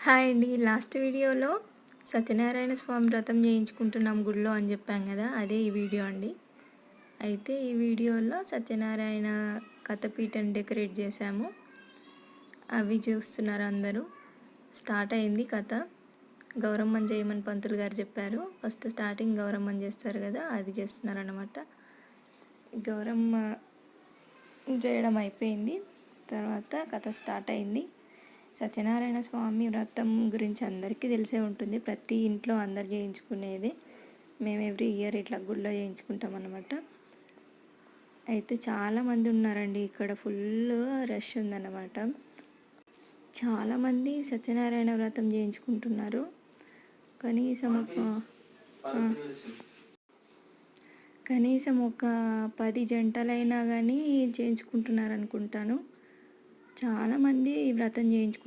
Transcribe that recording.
Hi అండి. Last వీడియోలో సత్యనారాయణ స్వామి వ్రతం చేయించుకుంటున్నాం గుడిలో అని చెప్పాం కదా, అదే ఈ వీడియో అండి. అయితే ఈ వీడియోలో సత్యనారాయణ కథపీఠని డెకరేట్ చేశాము. అవి చూస్తున్నారు అందరూ. స్టార్ట్ అయింది కథ. గౌరమ్మని చేయమని పంతులు గారు చెప్పారు. ఫస్ట్ స్టార్టింగ్ గౌరమ్మని చేస్తారు కదా, అది చేస్తున్నారు అన్నమాట. గౌరమ్మ చేయడం అయిపోయింది. తర్వాత కథ స్టార్ట్ అయింది. సత్యనారాయణ స్వామి వ్రతం గురించి అందరికీ తెలిసే ఉంటుంది. ప్రతి ఇంట్లో అందరు చేయించుకునేది. మేము ఎవ్రీ ఇయర్ ఇట్లా గుళ్ళో చేయించుకుంటాం అన్నమాట. అయితే చాలామంది ఉన్నారండి ఇక్కడ. ఫుల్ రష్ ఉందన్నమాట. చాలామంది సత్యనారాయణ వ్రతం చేయించుకుంటున్నారు. కనీసం ఒక 10 జంటలైనా కానీ చేయించుకుంటున్నారు అనుకుంటాను. చాలామంది ఈ వ్రతం చేయించుకుంటారు.